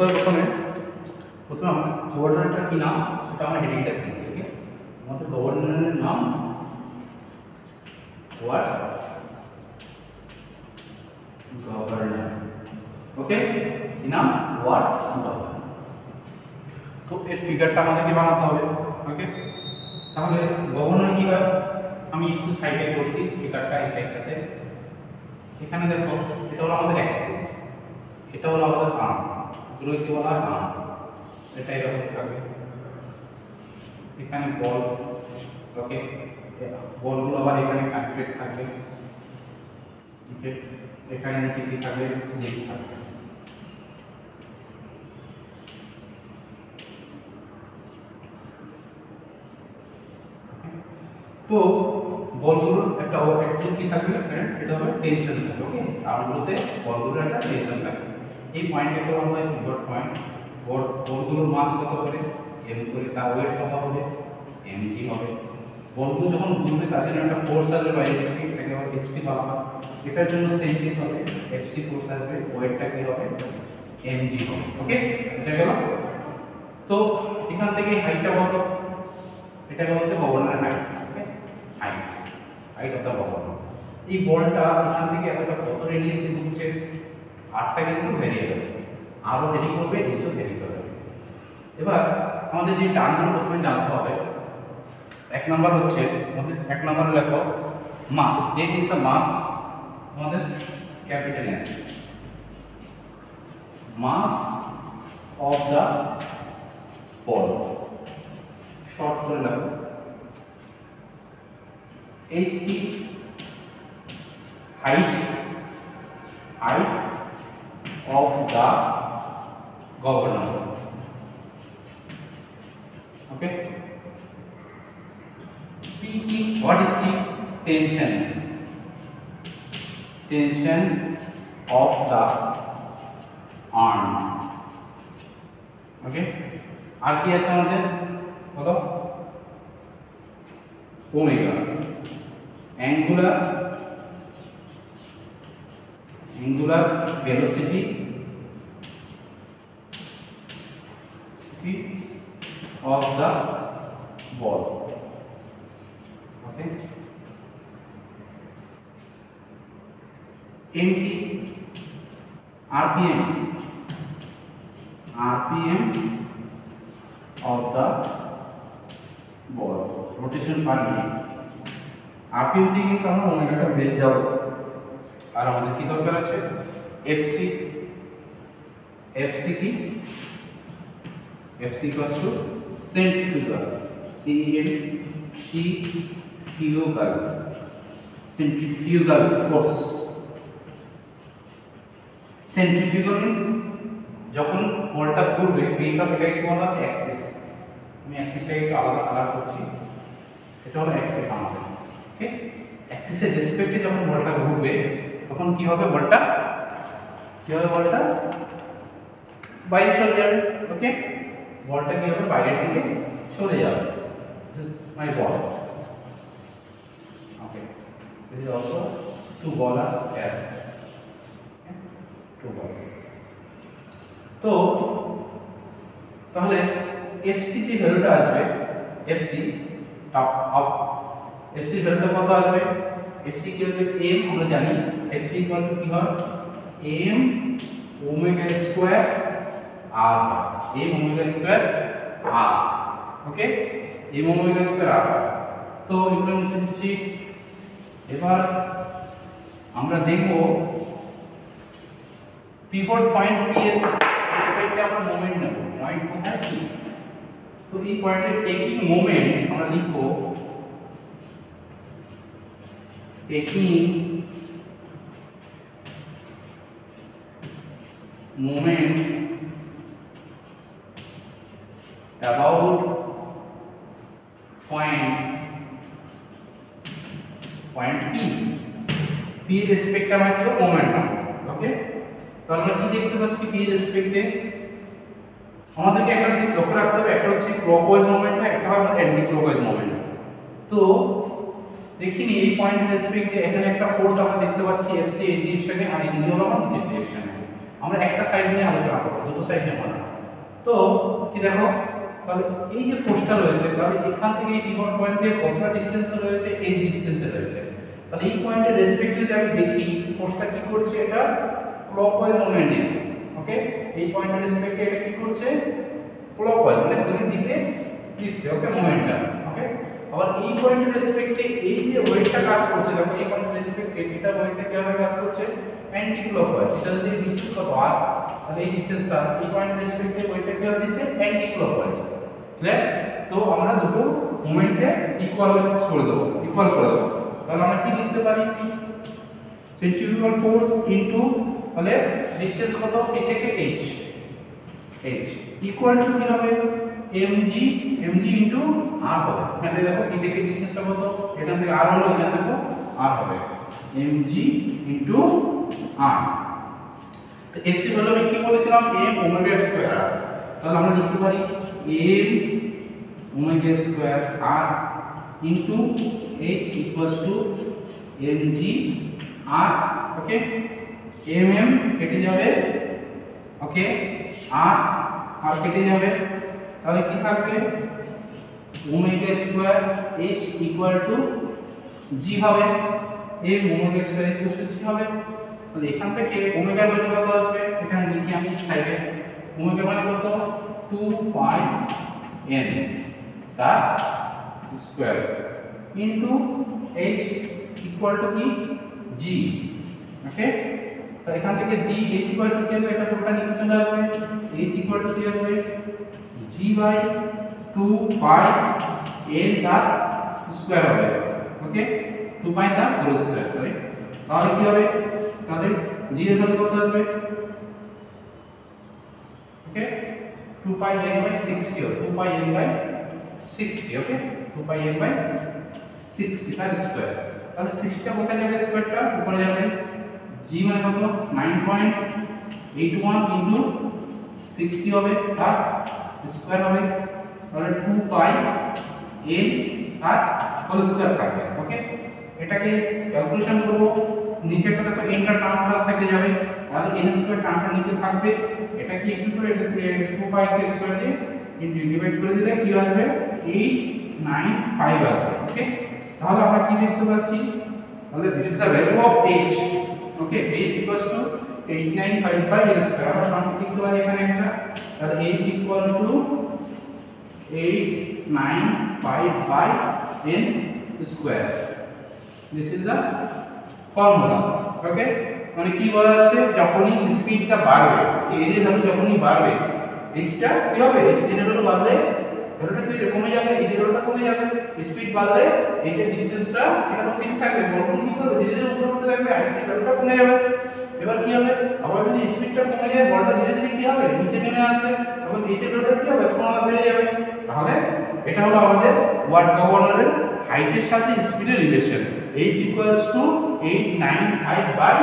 করতে হবে প্রথমে আমাদের গভর্নরটা কি নাম সেটা আমরা হেডিংটা দিই। ওকে, আমাদের গভর্নরের নাম হোয়াট গভর্নর। ওকে, কি নাম হোয়াট গভর্নর। তো এর ফিগারটা আমাদেরকে বানাতে হবে। ওকে, তাহলে গভর্নর কি হয় আমি একটু সাইডে করছি ফিগারটা এই সাইডটাতে। এখানে দেখো এটা হলো আমাদের অ্যাক্সিস, এটা হলো আমাদের আর্ম, এগুলোকে বলা হয় আর্ম। এটা এরকম থাকবে, এখানে বল। ওকে, বলগুলো আবার এখানে কানেক্টেড থাকবে। ওকে, এখানে নিচে কি থাকবে স্লিপ থাকবে। তো বলগুলোর একটা কি থাকবে এটা হবে টেনশন থাকবে। ওকে, আর্মগুলোতে বলগুলোর একটা টেনশন থাকবে। এই পয়েন্টটাকে বলা হয় পিভট পয়েন্ট। বলগুলোর মাস কত করে এম করে, তার ওয়েট কত হবে এমজি হবে। বলগুলো যখন ঘুরবে তার জন্য একটা ফোর্স আসবে বাইরে থেকে, এটাকে আবার এফসি বলা হয়। এটার জন্য সেম কেস হবে, এফসি ফোর্স আসবে, ওয়েটটা কি হবে এমজি হবে। ওকে, বুঝা গেল? তো এখান থেকে হাইটটা কত, এটাকে হচ্ছে গভর্নরের height. Okay, height of the governor. এই বলটা এখান থেকে এতটা কত রেডিয়াসে ঘুরছে, আরটা কিন্তু ভেরিয়েবল, আরও ভেরি করবে, এইচও ভেরি করবে। এবার আমাদের যে টার্মগুলো প্রথমে জানতে হবে। এক নাম্বার হচ্ছে আমাদের এক নাম্বার লেখো mass. M is the mass, আমাদের capital M, mass of the ball. Short করে লেখো H T, height of the governor. Okay, P ki what is the tension of the arm. Okay, আর কি আছে আমাদের বলো, omega, angular velocity of the ball. Okay, mt rpm of the ball, rotation per minute. rpm থেকে কিন্তু আমরা ওমেগাটা বের যাব। আর আমাদের কি দরকার আছে এফসি। এফসি কি, FC equals to centrifugal, centrifugal force. Centrifugal means যখন বলটা ঘুরবে এটাকে বলা হচ্ছে অ্যাক্সিস। আমি অ্যাক্সিসটাকে একটু আলাদা কালার করছি, এটা হলো অ্যাক্সিস আমাদের। ওকে, অ্যাক্সিসের রেসপেক্টে যখন বলটা ঘুরবে তখন কি হবে, বলটা বাইরে চলে যাবে। ওকে, বলটা কি হবে বাইরের দিকে চলে যাবে। My ball. Okay, this is also two ball আর এয়ার, টু বল। তো তাহলে এফসি যে ভ্যালুটা আসবে, এফসি ভ্যালুটা কত আসবে, এফসি কি হবে এম, আমরা জানি এফসি ইকুয়াল টু কি হয় এম ওমেগা স্কয়ার আর, এম ওমেগা স্কয়ার আর। ওকে, এম ওমেগা স্কয়ার আর। তো এগুলো মুছে দিচ্ছি। এবার আমরা দেখব পিভট পয়েন্ট পি এর রেসপেক্টে আমরা মোমেন্ট নেব। পয়েন্ট কোথায় কি, তো এই পয়েন্টের টেকিং মোমেন্ট আমরা লিখব taking moment about point P রেসপেক্টে আমরা কি মোমেন্ট নাও। ওকে, তো আমরা কি দেখতে পাচ্ছি P রেসপেক্টে আমাদেরকে একটা জিনিস লক্ষ্য রাখতে হবে, একটা হচ্ছে ক্লকওয়াইজ মোমেন্ট হয়, একটা হয় অ্যান্টি ক্লকওয়াইজ মোমেন্ট। তো দেখিনি এই পয়েন্ট রেসপেক্টে এখানে একটা ফোর্স আমরা দেখতে পাচ্ছি এফসি এই ডিরেকশনে, আর এনজি হলো আমার নিচের ডিরেকশনে। আমরা একটা সাইড নিয়ে আলোচনা করবো, দুটো সাইড নেব না। তো কি দেখো, তাহলে এই যে ফোর্সটা রয়েছে, তাহলে এখান থেকে এই পিভট পয়েন্ট থেকে কতটা ডিসটেন্সে রয়েছে, এই ডিসটেন্সে রয়েছে। তাহলে এই পয়েন্টের রেসপেক্টিভ যদি আমি দেখি ফোর্সটা কি করছে, এটা ক্লকওয়াইজ মুভমেন্ট নিচ্ছে। ওকে, এই পয়েন্টের রেসপেক্টে এটা কি করছে, ক্লকওয়াইজ মানে ঘড়ির দিকে দিচ্ছে। ওকে, মোমেন্টটা। ওকে, আবার এই পয়েন্টের রেসপেক্টে এই যে ওয়েটটা কাজ করছে, দেখো এই পয়েন্টের রেসপেক্টে এটা ওয়েটটা কিভাবে কাজ করছে, অ্যান্টি ক্লকওয়াইজ। এটা যদি ডিসটেন্স কত r, তাহলে এই ডিসটেন্সটা এই পয়েন্টের রেসপেক্টে ওয়েটটা কিভাবে দিচ্ছে, অ্যান্টি ক্লকওয়াইজ। ক্লিয়ার? তো আমরা দুটো মোমেন্টকে ইকুয়াল করে দেবো, ইকুয়াল করে দেবো। তাহলে আমরা কি লিখতে পারি, সেন্ট্রিফিউগাল ফোর্স ইনটু, তাহলে ডিসটেন্স কত p থেকে h, ইকুয়াল টু কি হবে, mg ইনটু r হবে। এখানে দেখো p থেকে ডিসটেন্সটা কত, এখান থেকে r হলো, এখান থেকে r হবে, mg ইনটু r। তো এসি হলো, আমি কি বলেছিলাম, m ওমেগা স্কয়ার r। তাহলে আমরা লিখতে পারি m omega square r into h equals two mg r। ওকে, mm কেটে যাবে, ওকে, r কেটে যাবে, তাহলে কি থাকবে, omega square h equal two g হবে, m omega square equal to g হবে। তাহলে এখান থেকে ওমেগা ভ্যালু কত আসবে, এখানে লিখি আমি সাইডে, ওমেগা মানে কত, 2 পাই n তার square into h equal two কি, g। ওকে, তো এখান থেকে g h ইকুয়াল টু কি হবে, এটা পুরোটা নিচে চলে আসবে, h ইকুয়াল টু কি হবে, g বাই 2 পাই n তার স্কয়ার হবে। ওকে, 2 পাই তার হোল স্কয়ার, সরি। তাহলে কি হবে, তাহলে g এর ভ্যালু কত আসবে, ওকে, 2 পাই n বাই 60 হবে, 2 pi n by 60। Okay, 2 pi n by 60 তার স্কয়ার। তাহলে 60 টা কোথায় যাবে, স্কয়ারটা উপরে যাবে, g মানে কত, 9.81 ইনটু 60 হবে, তার স্কয়ার হবে। তাহলে 2 পাই n আর হোল স্কয়ার থাকবে। ওকে, এটাকে ক্যালকুলেশন করব, নিচেটা দেখো nটা টার্মটা থেকে যাবে, তাহলে n স্কয়ার টার্মটা নিচে থাকবে, এটাকে একটু করে এটাকে 2 পাই কে স্কয়ার দিয়ে ডিভাইড করে দিলে কি আসবে, 895 আসবে। ওকে, তাহলে আমরা কি দেখতে পাচ্ছি, তাহলে this is the value of h। Okay, h equals to 895 by n square. আমরা সমান লিখতে পারি এখানে একটা, তাহলে h equal to 895 by n square. This is the formula. Okay, মানে কি বলা যাচ্ছে, যখনই স্পিডটা বাড়বে, এর ভ্যালু যখনই বাড়বে, এইচটা কি হবে, এইচ এর ভ্যালু বাড়লে ভ্যালুটা কি কমে যাবে, এই ভ্যালুটা কমে যাবে। স্পিড বাড়লে এই যে ডিসটেন্সটা এটা তো ফিক্স থাকবে, বলটা কি করবে, ধীরে ধীরে উপরে উঠতে থাকবে, আর এই ভ্যালুটা কমে যাবে। এবার কি হবে, আবার যদি স্পিডটা কমে যায়, বলটা ধীরে ধীরে কি হবে, নিচে নেমে আসবে, তখন এই যে ভ্যালুটা কি হবে, তখন আবার বেড়ে যাবে। তাহলে এটা হলো আমাদের ওয়ার্ড গভর্নরের হাইটের সাথে স্পিডের relation, h equals to 895 by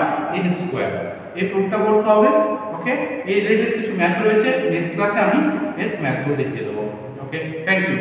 n square. এই প্রুফটা করতে হবে। ওকে, এই রিলেটেড কিছু ম্যাথ রয়েছে, নেক্সট ক্লাসে আমি এর ম্যাথগুলো দেখিয়ে দেবো। ওকে, থ্যাংক ইউ।